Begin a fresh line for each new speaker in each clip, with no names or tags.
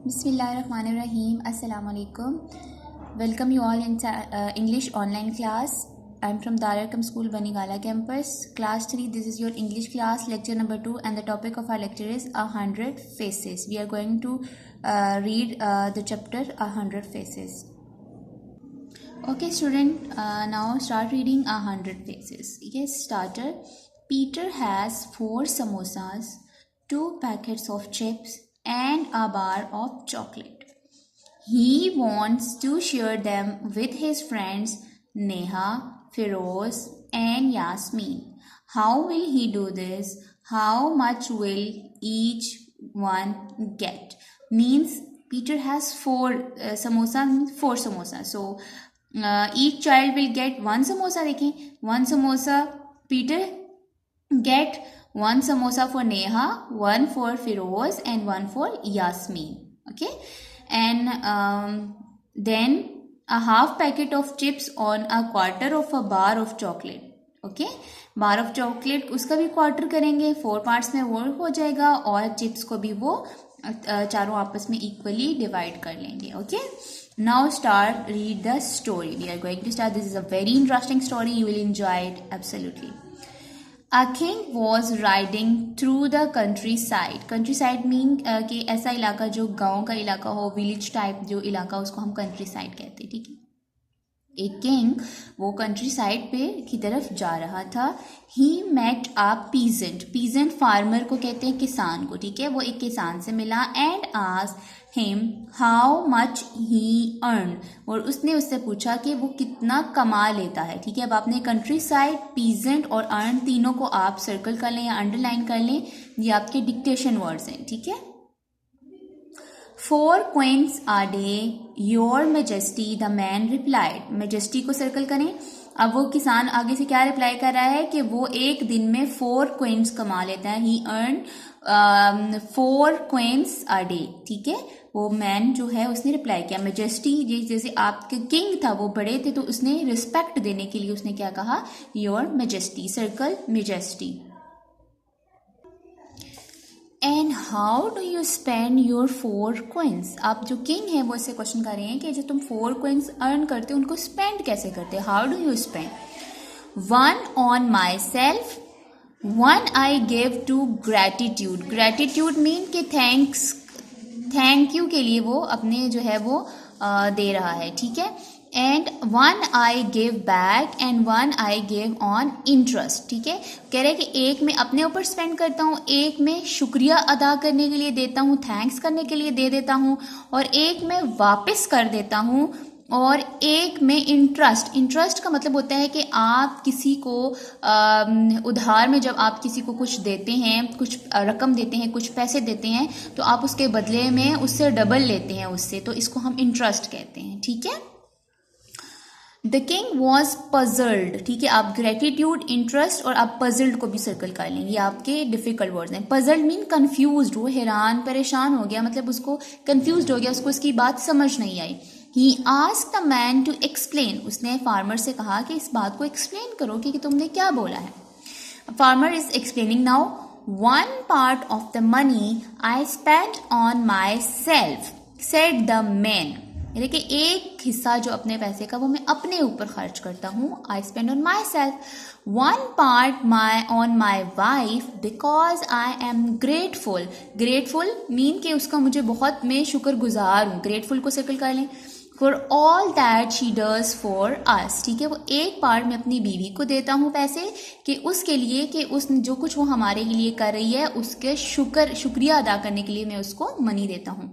Bismillahirrahmanirrahim. Assalamu alaikum. Welcome you all in English online class. I am from Dararkam School, Banigala campus. Class 3, this is your English class, lecture number 2, and the topic of our lecture is 100 Faces. We are going to read the chapter 100 Faces. Okay student, now start reading 100 Faces. Yes, starter. Peter has 4 samosas, 2 packets of chips, and a bar of chocolate. He wants to share them with his friends Neha, Firoz, and Yasmin. How will he do this? How much will each one get? Means Peter has 4 samosas. So each child will get 1 samosa. देखें 1 samosa Peter get 1 samosa for Neha, 1 for Firoz, and 1 for Yasmin. Okay, and then a half packet of chips on a quarter of a bar of chocolate. Okay, bar of chocolate उसका भी quarter करेंगे, 4 parts में वो हो जाएगा और chips को भी वो चारों आपस में इक्वली डिवाइड कर लेंगे. Okay, now start read the story. We are going to start. This is a very interesting story. You will enjoy it absolutely. A king was riding through the countryside. Countryside mean कि ऐसा इलाका जो गांव का इलाका हो, village type जो इलाका, उसको हम countryside कहते हैं. ठीक है, एक किंग वो कंट्री साइड पे की तरफ जा रहा था. He met a peasant. Peasant farmer को कहते हैं, किसान को. ठीक है, वो एक किसान से मिला. And asked him how much he earn. और उसने उससे पूछा कि वो कितना कमा लेता है. ठीक है, अब आपने कंट्री साइड, पीजेंट और अर्न तीनों को आप सर्कल कर लें या अंडरलाइन कर लें. ये आपके डिक्टेशन वर्ड्स हैं. ठीक है, 4 coins a day, your majesty, the man replied. majesty को सर्कल करें. अब वो किसान आगे से क्या रिप्लाई कर रहा है कि वो एक दिन में 4 coins कमा लेता है. he earned 4 coins a day. ठीक है, वो मैन जो है उसने रिप्लाई किया. मेजेस्टी जैसे आपके किंग था, वो बड़े थे तो उसने रिस्पेक्ट देने के लिए उसने क्या कहा, your majesty. Circle majesty. And how do you spend your 4 coins. आप जो किंग है वो इससे क्वेश्चन कर रहे हैं कि जो तुम 4 coins अर्न करते हो उनको स्पेंड कैसे करते हो. How do you spend. 1 on myself, 1 I give to gratitude. gratitude mean कि थैंक यू के लिए वो अपने जो है वो दे रहा है. ठीक है, and 1 I give back and 1 I give on interest. ठीक है, कह रहे हैं कि एक मैं अपने ऊपर स्पेंड करता हूँ, एक मैं शुक्रिया अदा करने के लिए देता हूँ, थैंक्स करने के लिए दे देता हूँ, और एक मैं वापस कर देता हूँ, और एक में इंटरेस्ट. इंटरेस्ट का मतलब होता है कि आप किसी को उधार में जब आप किसी को कुछ देते हैं, कुछ रकम देते हैं, कुछ पैसे देते हैं, तो आप उसके बदले में उससे डबल लेते हैं उससे, तो इसको हम इंटरेस्ट कहते हैं. ठीक है, द किंग वॉज पजल्ड. ठीक है, आप ग्रेटिट्यूड, इंटरेस्ट और आप पजल्ड को भी सर्कल कर लेंगे. आपके डिफिकल्ट वर्ड्स हैं. पजल्ड मीन कंफ्यूज्ड, वो हैरान परेशान हो गया, मतलब उसको कंफ्यूज्ड हो गया, उसको इसकी बात समझ नहीं आई. He asked the man to explain. उसने फार्मर से कहा कि इस बात को एक्सप्लेन करो कि तुमने क्या बोला है. Farmer is explaining now. 1 part of the money I spent on myself, said the man. देखिए, एक हिस्सा जो अपने पैसे का वो मैं अपने ऊपर खर्च करता हूँ. I spend on my self. 1 part on my wife because I am grateful. grateful mean कि उसका मुझे बहुत मैं शुक्रगुजार हूँ. grateful को सर्कल कर लें. for all that she does for us. ठीक है, वो एक पार्ट में अपनी बीवी को देता हूँ पैसे कि उसके लिए कि उस जो कुछ वो हमारे लिए कर रही है उसके शुक्रिया अदा करने के लिए मैं उसको मनी देता हूँ.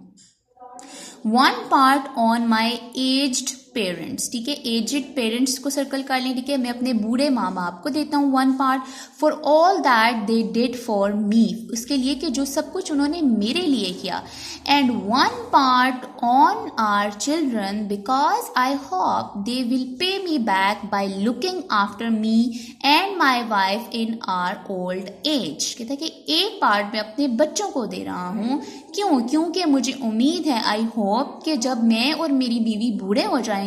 1 part on my aged parents. ठीक है, एजेड पेरेंट्स को सर्कल कर लें. ठीक है, मैं अपने बूढ़े माँ बाप को देता हूँ 1 part. For all that they did for me. उसके लिए कि जो सब कुछ उन्होंने मेरे लिए किया. And 1 part on our children because I hope they will pay me back by looking after me and my wife in our old age. कहता है कि एक पार्ट मैं अपने बच्चों को दे रहा हूँ. क्यों? क्योंकि मुझे उम्मीद है, आई होप, कि जब मैं और मेरी बीवी बूढ़े हो जाएंगे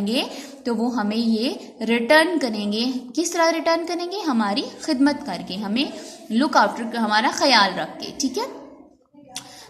तो वो हमें ये रिटर्न करेंगे. किस तरह रिटर्न करेंगे? हमारी खिदमत करके, हमें लुक आफ्टर, हमारा ख्याल रख के. ठीक है,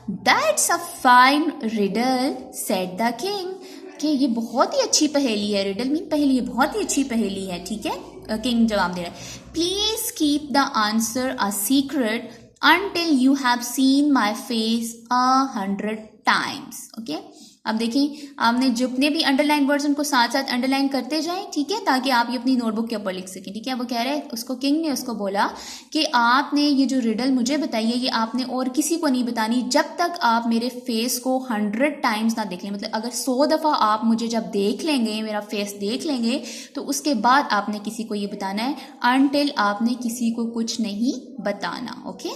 that's a fine riddle said the king, कि ये बहुत ही अच्छी पहेली है, रिडल मीन पहेली है, बहुत ही अच्छी पहेली है, ठीक है। किंग जवाब दे रहा है, please keep the answer a secret until you have seen my face 100 times, okay. अब देखिए, आपने जितने भी अंडरलाइन वर्ड्स उनको साथ साथ अंडरलाइन करते जाएं, ठीक है, ताकि आप ये अपनी नोटबुक के ऊपर लिख सकें, ठीक है। वो कह रहे हैं, उसको किंग ने उसको बोला कि आपने ये जो रिडल मुझे बताई है, ये आपने और किसी को नहीं बतानी जब तक आप मेरे फेस को 100 टाइम्स ना देख लें। मतलब अगर 100 दफ़ा आप मुझे जब देख लेंगे, मेरा फेस देख लेंगे, तो उसके बाद आपने किसी को ये बताना है, अनटिल आपने किसी को कुछ नहीं बताना, ओके।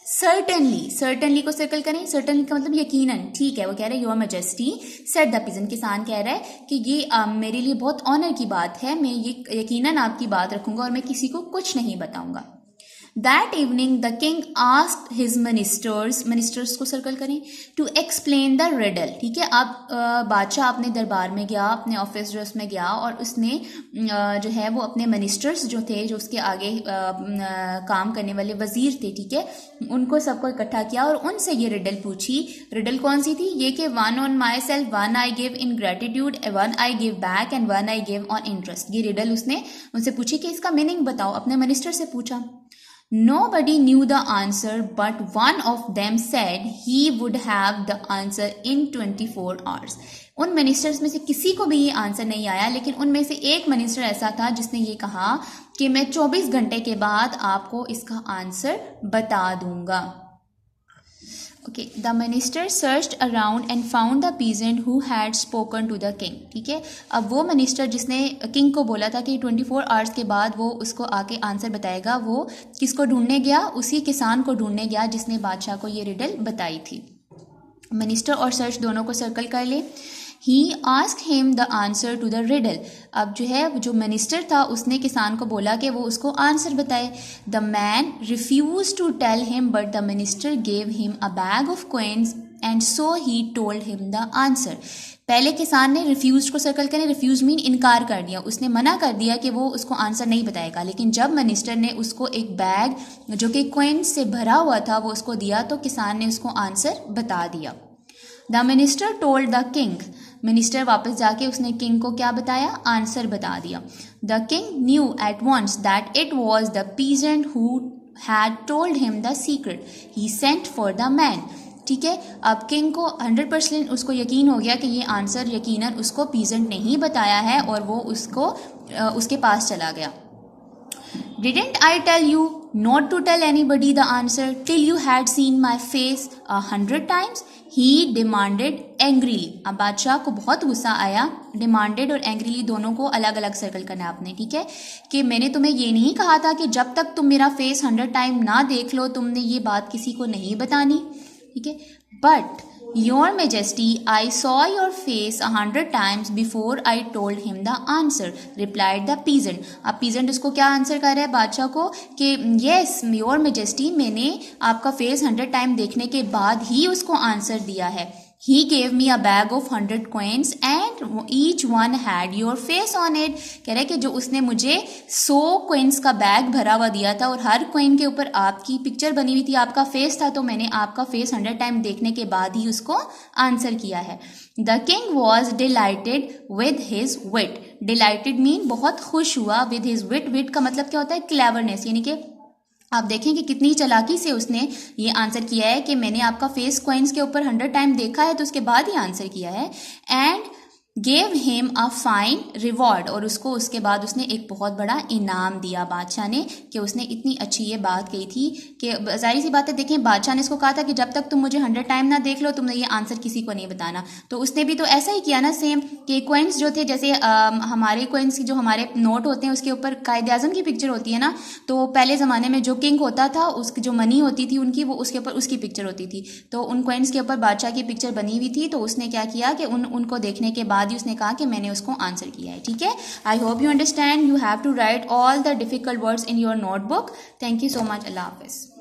सर्टनली, सर्टनली को सर्कल करें, सर्टनली का मतलब यकीनन, ठीक है। वो कह रहे हैं, your majesty said the pigeon, किसान कह रहा है कि ये मेरे लिए बहुत ऑनर की बात है, मैं ये यकीनन आपकी बात रखूंगा और मैं किसी को कुछ नहीं बताऊंगा। That evening the king asked his ministers, ministers को सर्कल करें, टू एक्सप्लेन द रिडल, ठीक है। अब बादशाह अपने दरबार में गया, अपने ऑफिस ड्रेस में गया, और उसने जो है वो अपने मिनिस्टर्स जो थे, जो उसके आगे काम करने वाले वजीर थे, ठीक है, उनको सबको इकट्ठा किया और उनसे ये रिडल पूछी। रिडल कौन सी थी? ये कि one on my self, one I give in gratitude, one I give back and one I give on interest. ये रिडल उसने उनसे पूछी कि इसका मीनिंग बताओ, अपने मिनिस्टर से पूछा। Nobody knew the answer, but one of them said he would have the answer in 24 hours. उन मिनिस्टर्स में से किसी को भी ये आंसर नहीं आया, लेकिन उनमें से एक मिनिस्टर ऐसा था जिसने ये कहा कि मैं 24 घंटे के बाद आपको इसका आंसर बता दूंगा। Okay, the minister searched around and found the peasant who had spoken to the king, ठीक है। अब वो मिनिस्टर जिसने किंग को बोला था कि 24 आवर्स के बाद वो उसको आके आंसर बताएगा, वो किसको ढूंढने गया? उसी किसान को ढूंढने गया जिसने बादशाह को ये रिडल बताई थी। मिनिस्टर और सर्च दोनों को सर्कल कर ले। He asked him the answer to the riddle. अब जो है, जो मिनिस्टर था उसने किसान को बोला कि वो उसको आंसर बताए। The man refused to tell him, but the minister gave him a bag of coins and so he told him the answer. पहले किसान ने रिफ्यूज को सर्कल करें, रिफ्यूज मीन इनकार कर दिया, उसने मना कर दिया कि वो उसको आंसर नहीं बताएगा। लेकिन जब मिनिस्टर ने उसको एक बैग जो कि कॉइन्स से भरा हुआ था वो उसको दिया, तो किसान ने उसको आंसर बता दिया। The minister told the king, minister वापस जाके उसने किंग को क्या बताया? आंसर बता दिया। The king knew at once that it was the peasant who had told him the secret, he sent for the man, ठीक है। अब किंग को 100% उसको यकीन हो गया कि ये आंसर यकीनन उसको पीजेंट ने ही बताया है, और वो उसको उसके पास चला गया। Didn't I tell you not to tell anybody the answer till you had seen my face 100 times? He demanded angrily. अब बादशाह को बहुत गुस्सा आया। demanded और angrily दोनों को अलग अलग सर्कल करना है आपने, ठीक है, कि मैंने तुम्हें ये नहीं कहा था कि जब तक तुम मेरा फेस 100 टाइम ना देख लो तुमने ये बात किसी को नहीं बतानी, ठीक है। But Your Majesty, I saw your face 100 times before I told him the answer, replied the peasant. अब peasant उसको क्या आंसर कर रहा है बादशाह को कि yes, Your Majesty, मैंने आपका फेस 100 टाइम देखने के बाद ही उसको आंसर दिया है। He gave me a bag of 100 coins and each one had your face on it. कह रहा है कि जो उसने मुझे 100 coins का बैग भरा हुआ दिया था और हर coin के ऊपर आपकी पिक्चर बनी हुई थी, आपका फेस था, तो मैंने आपका फेस 100 टाइम देखने के बाद ही उसको आंसर किया है। The king was delighted with his wit. Delighted mean बहुत खुश हुआ, with his wit. wit का मतलब क्या होता है? cleverness, यानी कि आप देखें कि कितनी चालाकी से उसने ये आंसर किया है कि मैंने आपका फेस कॉइन्स के ऊपर 100 टाइम देखा है, तो उसके बाद ही आंसर किया है। And gave him a fine reward, और उसको उसके बाद उसने एक बहुत बड़ा इनाम दिया बादशाह ने, कि उसने इतनी अच्छी ये बात कही थी कि जाहिर सी बात है, देखें बादशाह ने इसको कहा था कि जब तक तुम मुझे 100 टाइम ना देख लो तुमने ये आंसर किसी को नहीं बताना। तो उसने भी तो ऐसा ही किया ना सेम, कि कॉइन्स जो थे, जैसे हमारे कॉइन्स की जो हमारे नोट होते हैं उसके ऊपर कायद आज़म की पिक्चर होती है ना, तो पहले ज़माने में जो किंग होता था उसकी जो मनी होती थी उनकी, वो उसके ऊपर उसकी पिक्चर होती थी, तो उन कॉइन्स के ऊपर बादशाह की पिक्चर बनी हुई थी। तो उसने क्या किया कि उनको देखने के बाद ही उसने कहा कि मैंने उसको आंसर किया है, ठीक है। I hope you understand. You have to write all the difficult words in your notebook. Thank you so much. अल्लाह हाफिज़।